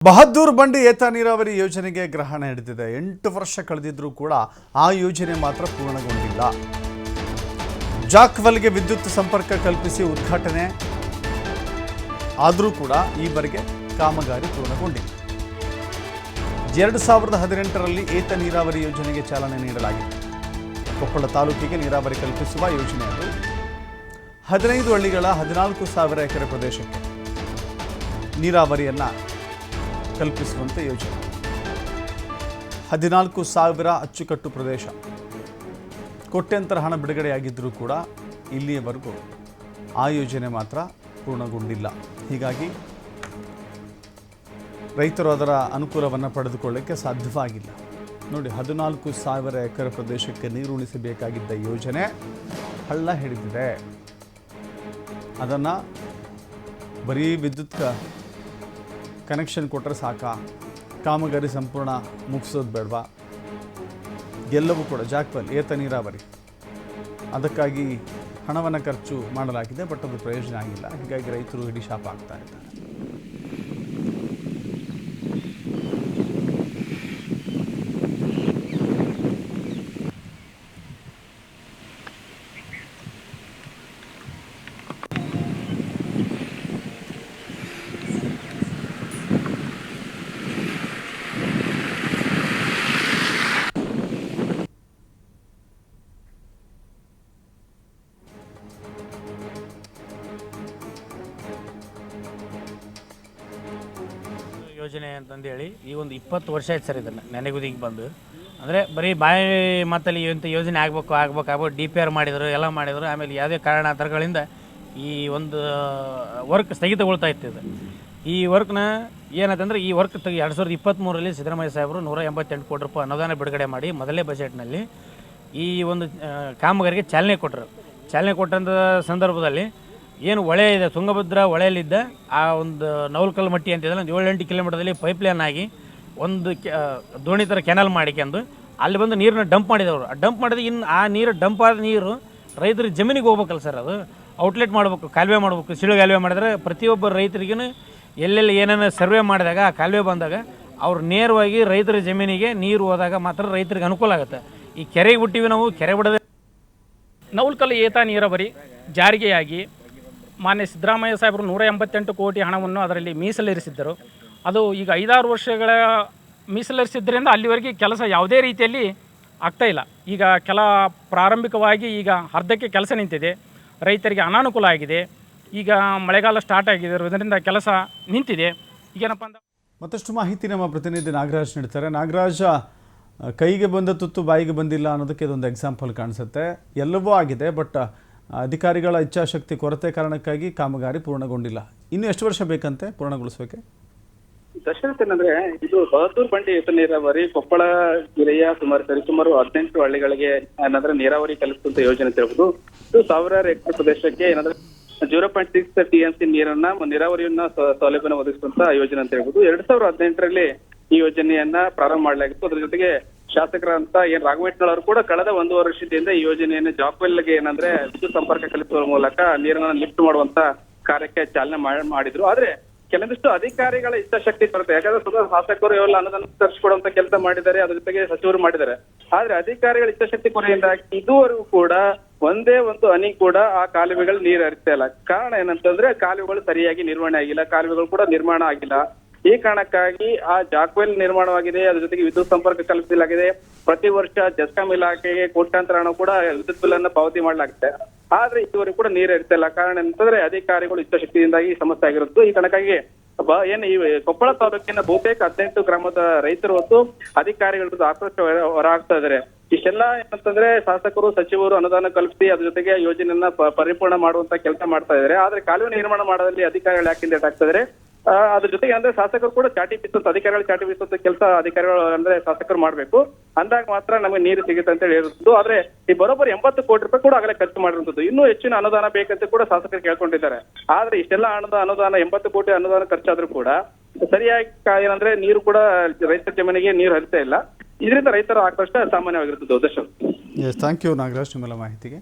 ಬಹದ್ದೂರ್ ಬಂಡಿ ಏತ ನೀರಾವರಿ ಯೋಜನೆಗೆ ಗ್ರಹಣ ಹಿಡಿದಿದೆ. 8 ವರ್ಷ ಕಳೆದಿದ್ರೂ ಕೂಡ ಆ ಯೋಜನೆ ಮಾತ್ರ ಪೂರ್ಣಗೊಂಡಿಲ್ಲ. ಜಾಕ್ವೆಲ್ಗೆ ವಿದ್ಯುತ್ ಸಂಪರ್ಕ ಕಲ್ಪಿಸಿ ಉದ್ಘಾಟನೆ ಆದರೂ ಕೂಡ ಈವರೆಗೆ ಕಾಮಗಾರಿ ಪೂರ್ಣಗೊಂಡಿಲ್ಲ. 2018ರಲ್ಲಿ ಏತ ನೀರಾವರಿ ಯೋಜನೆಗೆ ಚಾಲನೆ ನೀಡಲಾಗಿದೆ. ಕೊಪ್ಪಳ ತಾಲೂಕಿಗೆ ನೀರಾವರಿ ಕಲ್ಪಿಸುವ ಯೋಜನೆ ಅದು. 15 ಹಳ್ಳಿಗಳ 14,000 ಎಕರೆ ಪ್ರದೇಶಕ್ಕೆ ನೀರಾವರಿಯನ್ನು ಕಲ್ಪಿಸುವಂತೆ ಯೋಜನೆ. 14,000 ಅಚ್ಚುಕಟ್ಟು ಪ್ರದೇಶ. ಕೋಟ್ಯಂತರ ಹಣ ಬಿಡುಗಡೆಯಾಗಿದ್ದರೂ ಕೂಡ ಇಲ್ಲಿಯವರೆಗೂ ಆ ಯೋಜನೆ ಮಾತ್ರ ಪೂರ್ಣಗೊಂಡಿಲ್ಲ. ಹೀಗಾಗಿ ರೈತರು ಅದರ ಅನುಕೂಲವನ್ನು ಪಡೆದುಕೊಳ್ಳಕ್ಕೆ ಸಾಧ್ಯವಾಗಿಲ್ಲ. ನೋಡಿ, 14,000 ಎಕರೆ ಪ್ರದೇಶಕ್ಕೆ ನೀರು ಉಣಿಸಬೇಕಾಗಿದ್ದ ಯೋಜನೆ ಹಳ್ಳ ಹಿಡಿದಿದೆ. ಅದನ್ನು ಬರೀ ವಿದ್ಯುತ್ ಕನೆಕ್ಷನ್ ಕೊಟ್ಟರೆ ಸಾಕಾ? ಕಾಮಗಾರಿ ಸಂಪೂರ್ಣ ಮುಗಿಸೋದು ಬೇಡವಾ? ಎಲ್ಲವೂ ಕೂಡ ಜಾಕ್ವೆಲ್ ಏತ ನೀರಾವರಿ ಅದಕ್ಕಾಗಿ ಹಣವನ್ನು ಖರ್ಚು ಮಾಡಲಾಗಿದೆ, ಬಟ್ ಅದು ಪ್ರಯೋಜನ ಆಗಿಲ್ಲ. ಹೀಗಾಗಿ ರೈತರು ಹಿಡಿ ಶಾಪ ಆಗ್ತಾ ಇದ್ದಾರೆ. ಯೋಜನೆ ಅಂತಂದೇಳಿ ಈ ಒಂದು 20 ವರ್ಷ ಆಯ್ತು ಸರ್. ಇದನ್ನು ನೆನೆಗುದಿಗೆ ಬಂದು ಅಂದರೆ ಬರೀ ಬಾಯಿ ಮಾತಲ್ಲಿ ಇಂಥ ಯೋಜನೆ ಆಗ್ಬೇಕು DPR ಮಾಡಿದರು, ಎಲ್ಲ ಮಾಡಿದರು. ಆಮೇಲೆ ಯಾವುದೇ ಕಾರಣಾಂತರಗಳಿಂದ ಈ ಒಂದು ವರ್ಕ್ ಸ್ಥಗಿತಗೊಳ್ತಾ ಇತ್ತು. ಈ ವರ್ಕ್ನ ಏನಂತಂದರೆ ಈ ವರ್ಕ್ 2023ರಲ್ಲಿ ಸಿದ್ದರಾಮಯ್ಯ ಸಾಹೇಬರು 188 ಕೋಟಿ ರೂಪಾಯಿ ಅನುದಾನ ಬಿಡುಗಡೆ ಮಾಡಿ ಮೊದಲೇ ಬಜೆಟ್ನಲ್ಲಿ ಈ ಒಂದು ಕಾಮಗಾರಿಗೆ ಚಾಲನೆ ಕೊಟ್ಟರು. ಚಾಲನೆ ಕೊಟ್ಟಂಥ ಸಂದರ್ಭದಲ್ಲಿ ಏನು ಹೊಳೆ ಇದೆ, ತುಂಗಭದ್ರಾ ಹೊಳೆಯಲ್ಲಿದ್ದ ಆ ಒಂದು ನವಲ್ಕಲ್ ಮಟ್ಟಿ ಅಂತಿದ್ದಲ್ಲ, ಒಂದು 7-8 ಕಿಲೋಮೀಟರ್ದಲ್ಲಿ ಪೈಪ್ಲೈನ್ ಆಗಿ ಒಂದು ದೋಣಿ ಥರ ಕೆನಲ್ ಮಾಡಿಕೊಂಡು ಅಲ್ಲಿ ಬಂದು ನೀರನ್ನ ಡಂಪ್ ಮಾಡಿದವರು. ಡಂಪ್ ಮಾಡಿದ್ರೆ ಇನ್ನು ಆ ನೀರು ಡಂಪ್ ಆದ ನೀರು ರೈತರ ಜಮೀನಿಗೆ ಹೋಗ್ಬೇಕಲ್ಲ ಸರ್. ಅದು ಔಟ್ಲೆಟ್ ಮಾಡಬೇಕು, ಕಾಲುವೆ ಮಾಡಬೇಕು. ಸಿಳು ಕಾಲುವೆ ಮಾಡಿದ್ರೆ ಪ್ರತಿಯೊಬ್ಬ ರೈತರಿಗೂ ಎಲ್ಲೆಲ್ಲಿ ಏನೇನು ಸರ್ವೆ ಮಾಡಿದಾಗ ಆ ಕಾಲುವೆ ಬಂದಾಗ ಅವ್ರು ನೇರವಾಗಿ ರೈತರ ಜಮೀನಿಗೆ ನೀರು ಹೋದಾಗ ಮಾತ್ರ ರೈತರಿಗೆ ಅನುಕೂಲ ಆಗುತ್ತೆ. ಈ ಕೆರೆಗೆ ಬಿಟ್ಟಿವಿ ನಾವು, ಕೆರೆ ಬಿಡದೆ ನವಲ್ಕಲ್ ಏತ ನೀರಾವರಿ ಜಾರಿಗೆಯಾಗಿ ಮಾನ್ಯ ಸಿದ್ದರಾಮಯ್ಯ ಸಾಹೇಬರು 188 ಕೋಟಿ ಹಣವನ್ನು ಅದರಲ್ಲಿ ಮೀಸಲಿರಿಸಿದ್ದರು. ಅದು ಈಗ 5-6 ವರ್ಷಗಳ ಮೀಸಲಿರಿಸಿದ್ದರಿಂದ ಅಲ್ಲಿವರೆಗೆ ಕೆಲಸ ಯಾವುದೇ ರೀತಿಯಲ್ಲಿ ಆಗ್ತಾಯಿಲ್ಲ. ಈಗ ಪ್ರಾರಂಭಿಕವಾಗಿ ಈಗ ಅರ್ಧಕ್ಕೆ ಕೆಲಸ ನಿಂತಿದೆ, ರೈತರಿಗೆ ಅನಾನುಕೂಲ ಆಗಿದೆ. ಈಗ ಮಳೆಗಾಲ ಸ್ಟಾರ್ಟ್ ಆಗಿರೋದ್ರಿಂದ ಕೆಲಸ ನಿಂತಿದೆ. ಈಗೇನಪ್ಪ ಅಂತ ಮತ್ತಷ್ಟು ಮಾಹಿತಿ ನಮ್ಮ ಪ್ರತಿನಿಧಿ ನಾಗರಾಜ್ ನೀಡ್ತಾರೆ. ನಾಗರಾಜ, ಕೈಗೆ ಬಂದ ತುತ್ತು ಬಾಯಿಗೆ ಬಂದಿಲ್ಲ ಅನ್ನೋದಕ್ಕೆ ಇದೊಂದು ಎಕ್ಸಾಂಪಲ್ ಕಾಣಿಸುತ್ತೆ. ಎಲ್ಲವೂ ಆಗಿದೆ, ಬಟ್ ಅಧಿಕಾರಿಗಳ ಇಚ್ಛಾಶಕ್ತಿ ಕೊರತೆ ಕಾರಣಕ್ಕಾಗಿ ಕಾಮಗಾರಿ ಪೂರ್ಣಗೊಂಡಿಲ್ಲ. ಇನ್ನು ಎಷ್ಟು ವರ್ಷ ಬೇಕಂತೆ ಪೂರ್ಣಗೊಳಿಸೋಕೆ? ದಶರಥ ಏನಂದ್ರೆ, ಇದು ಬಹದ್ದೂರ್ ಬಂಡಿ ಏತ ನೀರಾವರಿ ಕೊಪ್ಪಳ ಜಿಲ್ಲೆಯ ಸುಮಾರು 18 ಹಳ್ಳಿಗಳಿಗೆ ಏನಂದ್ರೆ ನೀರಾವರಿ ಕಲ್ಪಿಸುವಂತ ಯೋಜನೆ ಅಂತ ಹೇಳ್ಬೋದು. ಇದು 1000 ಎಕರೆ ಪ್ರದೇಶಕ್ಕೆ ಏನಂದ್ರೆ 0.6 TMC ನೀರನ್ನ ನೀರಾವರಿಯನ್ನ ಸೌಲಭ್ಯನ ಒದಗಿಸುವಂತ ಯೋಜನೆ ಅಂತ ಹೇಳ್ಬೋದು. 2018ರಲ್ಲಿ ಈ ಯೋಜನೆಯನ್ನ ಪ್ರಾರಂಭ ಮಾಡಲಾಗಿತ್ತು. ಅದ್ರ ಜೊತೆಗೆ ಶಾಸಕರಂತ ರಾಘವೇಟ್ನಳ್ ಅವರು ಕೂಡ ಕಳೆದ 1 ವರ್ಷದಿಂದ ಈ ಯೋಜನೆಯನ್ನು ಜಾಕ್ವೆಲ್ಗೆ ಏನಂದ್ರೆ ವಿದ್ಯುತ್ ಸಂಪರ್ಕ ಕಲ್ಪಿಸುವ ಮೂಲಕ ನೀರನ್ನ ಲಿಫ್ಟ್ ಮಾಡುವಂತ ಕಾರ್ಯಕ್ಕೆ ಚಾಲನೆ ಮಾಡಿದ್ರು. ಆದ್ರೆ ಕೆಲವೊಂದಿಷ್ಟು ಅಧಿಕಾರಿಗಳ ಇಚ್ಛಾಶಕ್ತಿ ಬರುತ್ತೆ. ಯಾಕಂದ್ರೆ ಸುಧಾ ಶಾಸಕರು ಇವೆಲ್ಲ ಅನುದಾನ ತರಿಸಿಕೊಡುವಂತ ಕೆಲಸ ಮಾಡಿದ್ದಾರೆ, ಅದ್ರ ಜೊತೆಗೆ ಸಚಿವರು ಮಾಡಿದ್ದಾರೆ. ಆದ್ರೆ ಅಧಿಕಾರಿಗಳ ಇಚ್ಛಾಶಕ್ತಿ ಕೊರೆಯಿಂದಾಗಿ ಇದುವರೆಗೂ ಕೂಡ ಒಂದೇ ಒಂದು ಹನಿ ಕೂಡ ಆ ಕಾಲುವೆಗಳು ನೀರು ಹರಿತಾ ಇಲ್ಲ. ಕಾರಣ ಏನಂತಂದ್ರೆ ಕಾಲುವೆಗಳು ಸರಿಯಾಗಿ ನಿರ್ವಹಣೆ ಆಗಿಲ್ಲ, ಕಾಲುವೆಗಳು ಕೂಡ ನಿರ್ಮಾಣ ಆಗಿಲ್ಲ. ಈ ಕಾರಣಕ್ಕಾಗಿ ಆ ಜಾಕ್ವೆಲ್ ನಿರ್ಮಾಣವಾಗಿದೆ, ಅದ್ರ ಜೊತೆಗೆ ವಿದ್ಯುತ್ ಸಂಪರ್ಕ ಕಲ್ಪಿಸಲಾಗಿದೆ. ಪ್ರತಿ ವರ್ಷ ಜೆಸ್ಕಾಂ ಇಲಾಖೆಗೆ ಕೋಟ್ಯಾಂತರ ಹಣ ಕೂಡ ವಿದ್ಯುತ್ ಬಿಲ್ ಅನ್ನ ಪಾವತಿ ಮಾಡಲಾಗುತ್ತೆ. ಆದ್ರೆ ಇದುವರೆಗೂ ಕೂಡ ನೀರು ಇರ್ತಾ ಇಲ್ಲ. ಕಾರಣ ಏನಂತಂದ್ರೆ ಅಧಿಕಾರಿಗಳು ಇಚ್ಛಾಶಕ್ತಿಯಿಂದಾಗಿ ಸಮಸ್ಯೆ ಆಗಿರುತ್ತೆ. ಈ ಕಾರಣಕ್ಕಾಗಿ ಏನು ಈ ಕೊಪ್ಪಳ ತಾಲೂಕಿನ ಬಹುತೇಕ 18 ಗ್ರಾಮದ ರೈತರು ಹೊತ್ತು ಅಧಿಕಾರಿಗಳ ವಿರುದ್ಧ ಆಕ್ರೋಶ ಹೊರಹಾಕ್ತಾ ಇದ್ದಾರೆ. ಇಷ್ಟೆಲ್ಲ ಏನಂತಂದ್ರೆ ಶಾಸಕರು ಸಚಿವರು ಅನುದಾನ ಕಲ್ಪಿಸಿ ಅದ್ರ ಜೊತೆಗೆ ಯೋಜನೆಯನ್ನ ಪರಿಪೂರ್ಣ ಮಾಡುವಂತ ಕೆಲಸ ಮಾಡ್ತಾ ಇದ್ದಾರೆ. ಆದ್ರೆ ಕಾಲುವೆ ನಿರ್ಮಾಣ ಮಾಡೋದ್ರಲ್ಲಿ ಅಧಿಕಾರಿಗಳು ಯಾಕೆ ಹಿಂದೇಟ್ ಆಗ್ತಾ ಇದ್ದಾರೆ? ಅದ್ರ ಜೊತೆಗೆ ಅಂದ್ರೆ ಶಾಸಕರು ಕೂಡ ಚಾಟಿ ಬೀಸುವಂತ ಅಧಿಕಾರಿಗಳು ಚಾಟಿ ಬೀಸುವಂತ ಕೆಲಸ ಅಧಿಕಾರಿಗಳು ಅಂದ್ರೆ ಶಾಸಕರು ಮಾಡ್ಬೇಕು. ಅಂದಾಗ ಮಾತ್ರ ನಮಗೆ ನೀರು ಸಿಗುತ್ತೆ ಅಂತ ಹೇಳಿರುವುದು. ಆದ್ರೆ ಈ ಬರೋಬ್ಬರಿ 80 ಕೋಟಿ ರೂಪಾಯಿ ಕೂಡ ಆಗಲೇ ಖರ್ಚು ಮಾಡಿರುವಂತದ್ದು. ಇನ್ನೂ ಹೆಚ್ಚಿನ ಅನುದಾನ ಬೇಕಂತ ಕೂಡ ಶಾಸಕರು ಕೇಳ್ಕೊಂಡಿದ್ದಾರೆ. ಆದ್ರೆ ಇಷ್ಟೆಲ್ಲ ಅನುದಾನ 80 ಕೋಟಿ ಅನುದಾನ ಖರ್ಚಾದ್ರೂ ಕೂಡ ಸರಿಯಾಗಿ ಏನಂದ್ರೆ ನೀರು ಕೂಡ ರೈತರ ಜಮೀನಿಗೆ ನೀರು ಹರಿತಾ ಇಲ್ಲ. ಇದರಿಂದ ರೈತರ ಆಕ್ರೋಶ ಸಾಮಾನ್ಯವಾಗಿರುತ್ತದೆ. ಥ್ಯಾಂಕ್ ಯು ನಾಗರಾಜ್ ನಿಮ್ಮೆಲ್ಲ ಮಾಹಿತಿಗೆ.